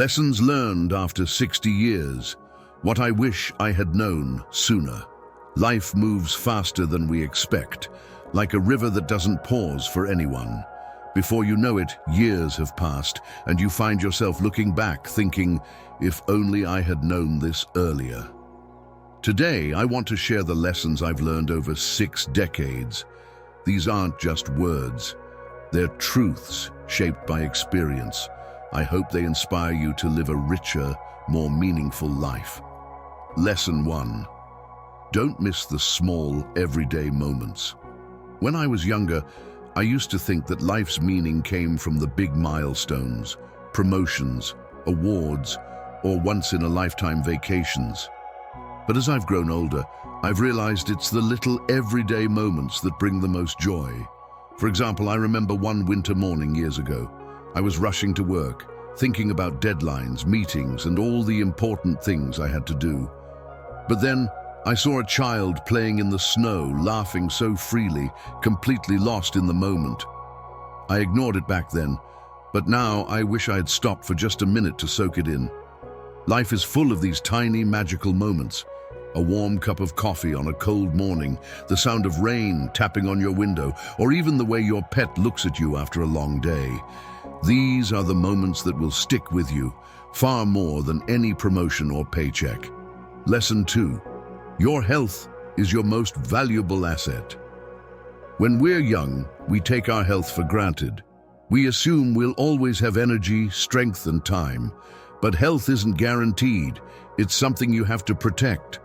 Lessons learned after 60 years. What I wish I had known sooner. Life moves faster than we expect, like a river that doesn't pause for anyone. Before you know it, years have passed, and you find yourself looking back thinking, if only I had known this earlier. Today, I want to share the lessons I've learned over 6 decades. These aren't just words. They're truths shaped by experience. I hope they inspire you to live a richer, more meaningful life. Lesson 1. Don't miss the small, everyday moments. When I was younger, I used to think that life's meaning came from the big milestones, promotions, awards, or once-in-a-lifetime vacations. But as I've grown older, I've realized it's the little everyday moments that bring the most joy. For example, I remember one winter morning years ago. I was rushing to work, thinking about deadlines, meetings, and all the important things I had to do. But then, I saw a child playing in the snow, laughing so freely, completely lost in the moment. I ignored it back then, but now I wish I had stopped for just a minute to soak it in. Life is full of these tiny, magical moments. A warm cup of coffee on a cold morning, the sound of rain tapping on your window, or even the way your pet looks at you after a long day. These are the moments that will stick with you, far more than any promotion or paycheck. Lesson 2. Your health is your most valuable asset. When we're young, we take our health for granted. We assume we'll always have energy, strength, and time. But health isn't guaranteed. It's something you have to protect.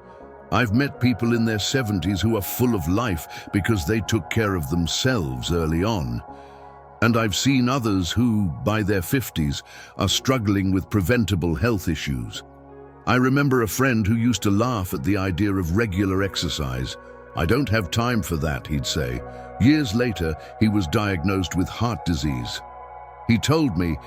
I've met people in their 70s who are full of life because they took care of themselves early on. And I've seen others who, by their 50s, are struggling with preventable health issues. I remember a friend who used to laugh at the idea of regular exercise. "I don't have time for that," he'd say. Years later, he was diagnosed with heart disease. He told me,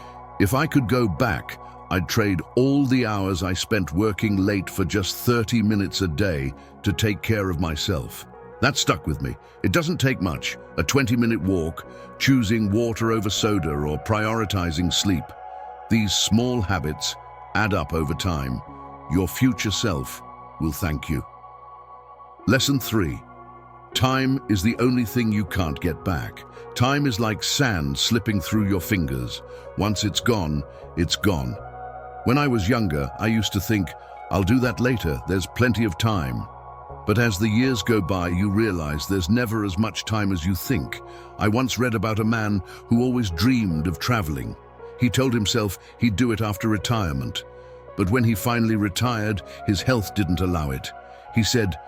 if I could go back, I'd trade all the hours I spent working late for just 30 minutes a day to take care of myself. That stuck with me. It doesn't take much. A 20-minute walk, choosing water over soda, or prioritizing sleep. These small habits add up over time. Your future self will thank you. Lesson 3. Time is the only thing you can't get back. Time is like sand slipping through your fingers. Once it's gone, it's gone. When I was younger, I used to think, I'll do that later, there's plenty of time. But as the years go by, you realize there's never as much time as you think. I once read about a man who always dreamed of traveling. He told himself he'd do it after retirement. But when he finally retired, his health didn't allow it. He said,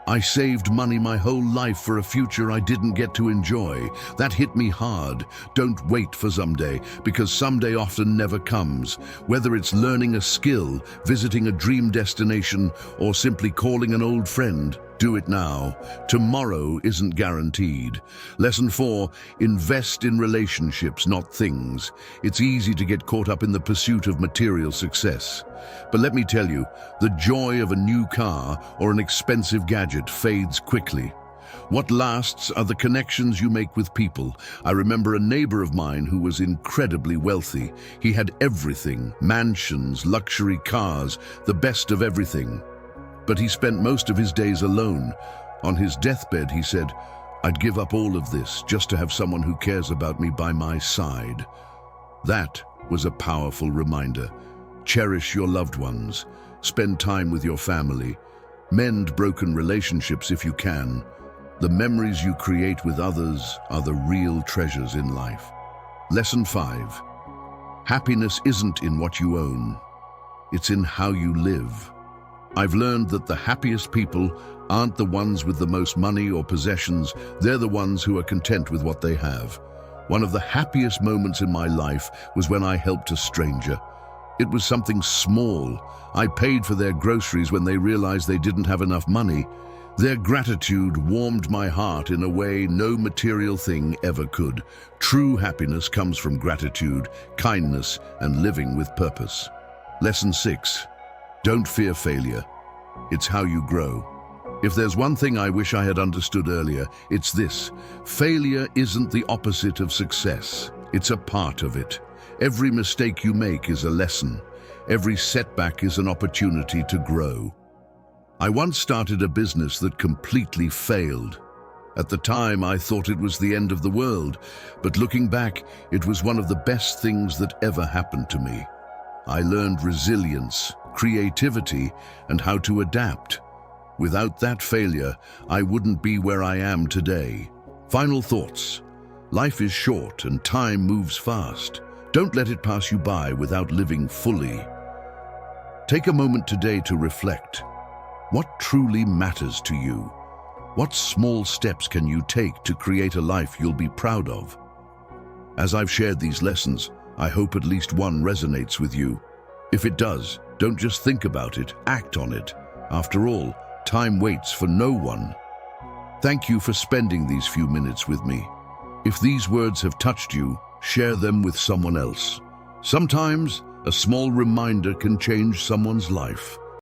"I saved money my whole life for a future I didn't get to enjoy. That hit me hard. Don't wait for someday, because someday often never comes. Whether it's learning a skill, visiting a dream destination, or simply calling an old friend, do it now. Tomorrow isn't guaranteed." Lesson 4. Invest in relationships, not things. It's easy to get caught up in the pursuit of material success. But let me tell you, the joy of a new car or an expensive gadget fades quickly. What lasts are the connections you make with people. I remember a neighbor of mine who was incredibly wealthy. He had everything: mansions, luxury cars, the best of everything. But he spent most of his days alone. On his deathbed, he said, "I'd give up all of this just to have someone who cares about me by my side." That was a powerful reminder. Cherish your loved ones. Spend time with your family. Mend broken relationships if you can. The memories you create with others are the real treasures in life. Lesson 5. Happiness isn't in what you own. It's in how you live. I've learned that the happiest people aren't the ones with the most money or possessions. They're the ones who are content with what they have. One of the happiest moments in my life was when I helped a stranger. It was something small. I paid for their groceries when they realized they didn't have enough money. Their gratitude warmed my heart in a way no material thing ever could. True happiness comes from gratitude, kindness, and living with purpose. Lesson 6. Don't fear failure. It's how you grow. If there's one thing I wish I had understood earlier, it's this: failure isn't the opposite of success. It's a part of it. Every mistake you make is a lesson. Every setback is an opportunity to grow. I once started a business that completely failed. At the time, I thought it was the end of the world, but looking back, it was one of the best things that ever happened to me. I learned resilience, creativity, and how to adapt. Without that failure, I wouldn't be where I am today. Final thoughts. Life is short and time moves fast. Don't let it pass you by without living fully. Take a moment today to reflect. What truly matters to you? What small steps can you take to create a life you'll be proud of? As I've shared these lessons, I hope at least one resonates with you. If it does, don't just think about it, act on it. After all, time waits for no one. Thank you for spending these few minutes with me. If these words have touched you, share them with someone else. Sometimes, a small reminder can change someone's life.